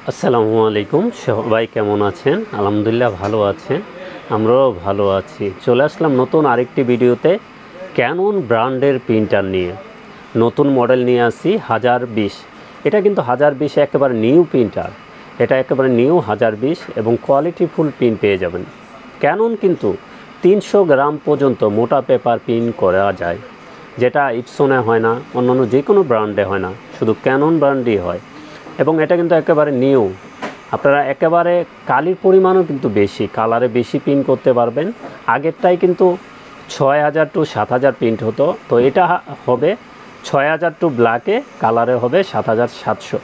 আসসালামু আলাইকুম। সবাই কেমন আছেন? আলহামদুলিল্লাহ ভালো আছেন, আমরাও ভালো আছি। চলে আসলাম নতুন আরেকটি ভিডিওতে ক্যানন ব্র্যান্ডের প্রিন্টার নিয়ে। নতুন মডেল নিয়ে আসি 1020। এটা কিন্তু 1020 একেবারে নিউ প্রিন্টার। এটা একেবারে নিউ 1020 এবং কোয়ালিটিফুল প্রিন্ট পেয়ে যাবেন। ক্যানন কিন্তু 300 গ্রাম পর্যন্ত মোটা পেপার প্রিন্ট করা যায়, যেটা ইপসনে হয় না, অন্যান্য যে কোনো ব্র্যান্ডে হয় না, শুধু ক্যানন ব্র্যান্ডই হয়। এবং এটা কিন্তু একেবারে নিউ। আপনারা একেবারে কালির পরিমাণও কিন্তু বেশি, কালারে বেশি প্রিন্ট করতে পারবেন। আগেরটাই কিন্তু 6000 টু 7000 প্রিন্ট হতো, তো এটা হবে 6000 টু ব্ল্যাকে, কালারে হবে 7700।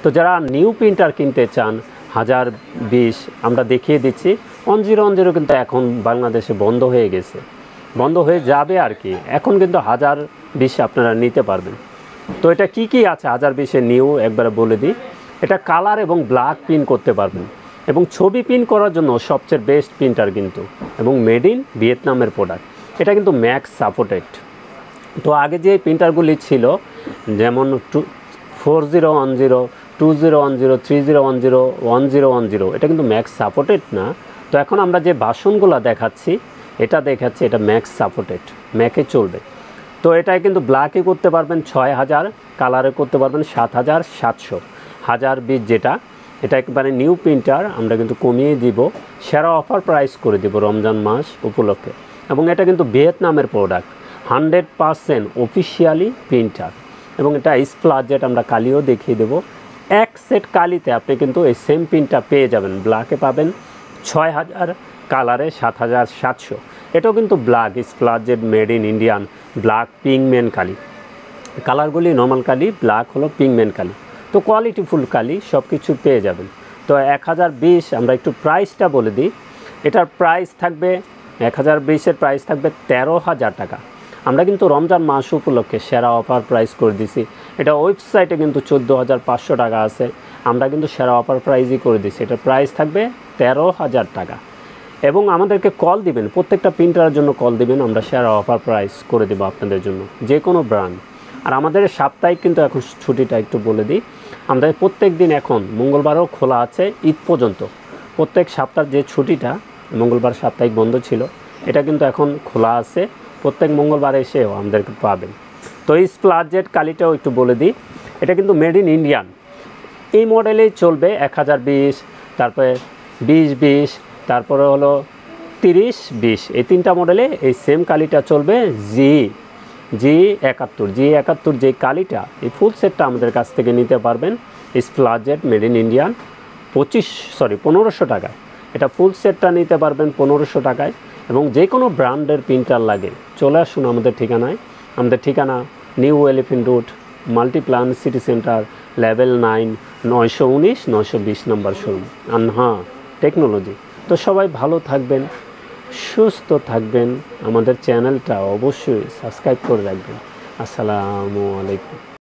তো যারা নিউ প্রিন্টার কিনতে চান 1020 আমরা দেখিয়ে দিচ্ছি। 1010 কিন্তু এখন বাংলাদেশে বন্ধ হয়ে গেছে, বন্ধ হয়ে যাবে আর কি। এখন কিন্তু 1020 আপনারা নিতে পারবেন। তো এটা কি আছে 1020 নিউ একবারে বলে দিই। এটা কালার এবং ব্ল্যাক প্রিন্ট করতে পারবেন, এবং ছবি প্রিন্ট করার জন্য সবচেয়ে বেস্ট প্রিন্টার কিন্তু, এবং মেড ইন ভিয়েতনামের প্রোডাক্ট। এটা কিন্তু ম্যাক্স সাপোর্টেড। তো আগে যে প্রিন্টারগুলি ছিল যেমন 4010, 2010, 3010, 1010, এটা কিন্তু ম্যাক্স সাপোর্টেড না। তো এখন আমরা যে ভার্সনগুলো দেখাচ্ছি, এটা দেখাচ্ছি এটা ম্যাক্স সাপোর্টেড, ম্যাকে চলবে। তো এটাই কিন্তু ব্ল্যাকে করতে পারবেন 6000, কালারে করতে পারবেন 7700। 1020 যেটা, এটা একবারে নিউ প্রিন্টার, আমরা কিন্তু কমিয়ে দিব, সেরা অফার প্রাইস করে দিব রমজান মাস উপলক্ষে। এবং এটা কিন্তু ভিয়েতনামের প্রোডাক্ট, 100% অফিসিয়ালি প্রিন্টার। এবং এটা স্প্লাস জেট, আমরা কালিও দেখিয়ে দেবো। এক সেট কালিতে আপনি কিন্তু এই সেম প্রিন্টটা পেয়ে যাবেন। ব্ল্যাকে পাবেন 6000, কালারে 7700। এটাও কিন্তু black splash jet made in Indian black pigment কালি। কালারগুলি নর্মাল কালি, ব্ল্যাক হলো পিগমেন্ট কালি। তো কোয়ালিটিফুল কালি সব কিছু পেয়ে যাবেন। তো 1020 আমরা একটু প্রাইসটা বলে দিই। এটার প্রাইস থাকবে 1020-এর প্রাইস থাকবে 13000 টাকা। আমরা কিন্তু রমজান মাস উপলক্ষে সেরা অফার প্রাইস করে দিছি। এটা ওয়েবসাইটে কিন্তু 14500 টাকা আছে, আমরা কিন্তু সেরা অফার প্রাইসই করে দিছি। এটার প্রাইস থাকবে 13000 টাকা। এবং আমাদেরকে কল দিবেন, প্রত্যেকটা প্রিন্টারের জন্য কল দিবেন, আমরা সেরা অফার প্রাইস করে দেবো আপনাদের জন্য, যে কোনো ব্র্যান্ড। আর আমাদের সাপ্তাহিক কিন্তু এখন ছুটিটা একটু বলে দিই। আমাদের প্রত্যেক দিন এখন মঙ্গলবারও খোলা আছে ঈদ পর্যন্ত। প্রত্যেক সপ্তাহের যে ছুটিটা, মঙ্গলবার সাপ্তাহিক বন্ধ ছিল, এটা কিন্তু এখন খোলা আছে। প্রত্যেক মঙ্গলবার এসেও আমাদেরকে পাবেন। তো এই স্প্লাস জেট কালিটাও একটু বলে দিই। এটা কিন্তু মেড ইন ইন্ডিয়ান। এই মডেলেই চলবে 1020, তারপরে 2020, তারপরে হলো 3020। এই তিনটা মডেলে এই সেম কালিটা চলবে। G71 যে কালিটা, এই ফুল সেটটা আমাদের কাছ থেকে নিতে পারবেন splash jet made in Indian 1500 টাকায়। এটা ফুল সেটটা নিতে পারবেন 1500 টাকায়। এবং যে কোনো ব্র্যান্ডের প্রিন্টার লাগে চলে আসুন আমাদের ঠিকানায়। আমাদের ঠিকানা new elephant road, Multiplan city centre, level 9, 919 920 নম্বর শোরুম, আনহা টেকনোলজি। তো সবাই ভালো থাকবেন, সুস্থ থাকবেন। আমাদের চ্যানেলটা অবশ্যই সাবস্ক্রাইব করে রাখবেন। আসসালামু আলাইকুম।